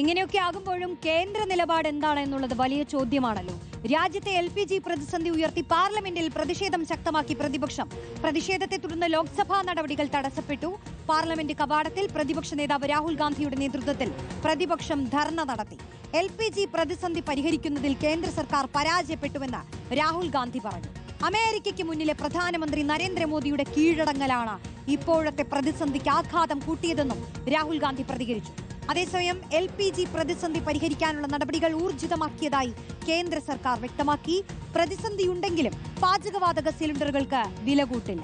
ഇങ്ങനെയൊക്കെ ആകുമ്പോഴും കേന്ദ്ര നിലപാട് എന്താണ് എന്നുള്ളത് വലിയ ചോദ്യമാണല്ലോ. രാജ്യത്തെ LPG പ്രതിസന്ധി ഉയർത്തി പാർലമെന്റിൽ പ്രതിഷേധം ശക്തമാക്കി പ്രതിപക്ഷം. പ്രതിഷേധത്തെ തുടർന്ന് ലോക്സഭാ നടപടികൾ തടസ്സപ്പെട്ടു. പാർലമെന്റ് കവാടത്തിൽ പ്രതിപക്ഷ നേതാവ് രാഹുൽ ഗാന്ധിയുടെ നേതൃത്വത്തിൽ പ്രതിപക്ഷം ധർണ നടത്തി. LPG പ്രതിസന്ധി പരിഹരിക്കുന്നതിൽ കേന്ദ്ര സർക്കാർ പരാജയപ്പെട്ടുവെന്ന് രാഹുൽ ഗാന്ധി പറഞ്ഞു. അമേരിക്കയ്ക്ക് മുന്നിലെ പ്രധാനമന്ത്രി നരേന്ദ്രമോദിയുടെ കീഴടങ്ങലാണ് ഇപ്പോഴത്തെ പ്രതിസന്ധിക്ക് ആഘാതം കൂട്ടിയതെന്നും രാഹുൽ ഗാന്ധി പ്രതികരിച്ചു. അതേസമയം LPG പ്രതിസന്ധി പരിഹരിക്കാനുള്ള നടപടികൾ ഊർജിതമാക്കിയതായി കേന്ദ്ര സർക്കാർ വ്യക്തമാക്കി. പ്രതിസന്ധിയുണ്ടെങ്കിലും പാചകവാതക സിലിണ്ടറുകൾക്ക് വില കൂട്ടില്ല.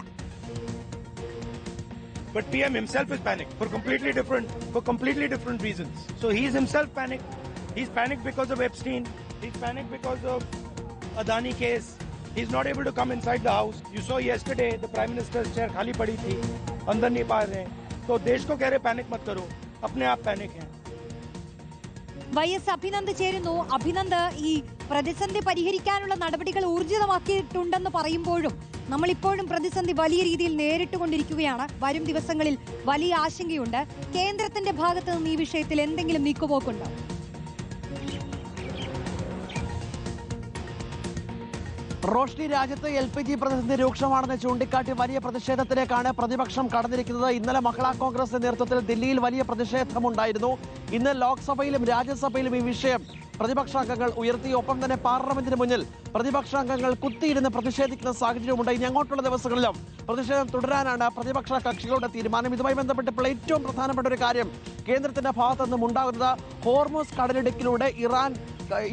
But PM himself is panicked for completely different reasons. So he is himself panicked. He's panicked because of Epstein. He's panicked because of Adani case. He's not able to come inside the house. You saw yesterday the Prime Minister's chair खाली पड़ी थी, अंदर नहीं पा रहे हैं. तो देश को कह रहे पैनिक मत करो, अपने आप पैनिक हैं. YS അഭിനന്ദ് ചേരുന്നു. അഭിനന്ദ്, ഈ പ്രതിസന്ധി പരിഹരിക്കാനുള്ള നടപടികൾ ഊർജിതമാക്കിയിട്ടുണ്ടെന്ന് പറയുമ്പോഴും നമ്മളിപ്പോഴും പ്രതിസന്ധി വലിയ രീതിയിൽ നേരിട്ടുകൊണ്ടിരിക്കുകയാണ്. വരും ദിവസങ്ങളിൽ വലിയ ആശങ്കയുണ്ട്. കേന്ദ്രത്തിന്റെ ഭാഗത്ത് നിന്ന് ഈ വിഷയത്തിൽ എന്തെങ്കിലും നീക്കുപോക്കുണ്ടോ? റോഷ്നി, രാജ്യത്ത് LPG പ്രതിസന്ധി രൂക്ഷമാണെന്ന് ചൂണ്ടിക്കാട്ടി വലിയ പ്രതിഷേധത്തിലേക്കാണ് പ്രതിപക്ഷം കടന്നിരിക്കുന്നത്. ഇന്നലെ മഹിളാ കോൺഗ്രസിന്റെ നേതൃത്വത്തിൽ ദില്ലിയിൽ വലിയ പ്രതിഷേധമുണ്ടായിരുന്നു. ഇന്ന് ലോക്സഭയിലും രാജ്യസഭയിലും ഈ വിഷയം പ്രതിപക്ഷാംഗങ്ങൾ ഉയർത്തി. ഒപ്പം തന്നെ പാർലമെന്റിന് മുന്നിൽ പ്രതിപക്ഷാംഗങ്ങൾ കുത്തിയിരുന്ന് പ്രതിഷേധിക്കുന്ന സാഹചര്യമുണ്ട്. ഇനി അങ്ങോട്ടുള്ള ദിവസങ്ങളിലും പ്രതിഷേധം തുടരാനാണ് പ്രതിപക്ഷ കക്ഷികളുടെ തീരുമാനം. ഇതുമായി ബന്ധപ്പെട്ട് ഇപ്പോൾ ഏറ്റവും പ്രധാനപ്പെട്ട ഒരു കാര്യം കേന്ദ്രത്തിന്റെ ഭാഗത്തു നിന്നും ഉണ്ടാകുന്നത് ഹോർമൂസ് കടലിടുക്കിലൂടെ ഇറാൻ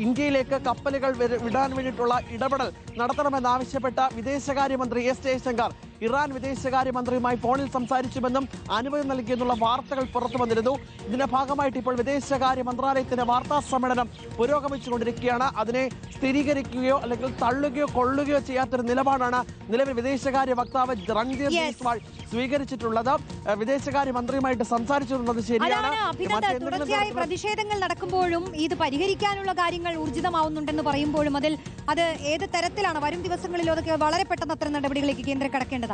ഇന്ത്യയിലേക്ക് കപ്പലുകൾ വിടാൻ വേണ്ടിയിട്ടുള്ള ഇടപെടൽ നടത്തണമെന്നാവശ്യപ്പെട്ട വിദേശകാര്യമന്ത്രി S ജയശങ്കർ ഇറാൻ വിദേശകാര്യമന്ത്രിയുമായി ഫോണിൽ സംസാരിച്ചുവെന്നും അനുമതി നൽകിയെന്നുള്ള വാർത്തകൾ പുറത്തു വന്നിരുന്നു. ഇതിന്റെ ഭാഗമായിട്ട് ഇപ്പോൾ വിദേശകാര്യ മന്ത്രാലയത്തിന്റെ വാർത്താ സമ്മേളനം പുരോഗമിച്ചുകൊണ്ടിരിക്കുകയാണ്. അതിനെ സ്ഥിരീകരിക്കുകയോ അല്ലെങ്കിൽ തള്ളുകയോ കൊള്ളുകയോ ചെയ്യാത്തൊരു നിലപാടാണ് നിലവിൽ വിദേശകാര്യ വക്താവ് രൺധീർ ജയ്സ്വാൾ സ്വീകരിച്ചിട്ടുള്ളത്. വിദേശകാര്യ മന്ത്രിയുമായിട്ട് സംസാരിച്ചിട്ടുള്ളത് ശരിയാണ്. തുടർച്ചയായി പ്രതിഷേധങ്ങൾ നടക്കുമ്പോഴും ഇത് പരിഹരിക്കാനുള്ള കാര്യങ്ങൾ ഊർജിതമാവുന്നുണ്ടെന്ന് പറയുമ്പോഴും അത് ഏത് തരത്തിലാണ്? വരും ദിവസങ്ങളിൽ അതൊക്കെ വളരെ പെട്ടെന്ന് അത്തരം നടപടികളിലേക്ക് കേന്ദ്രം കടക്കേണ്ടത്.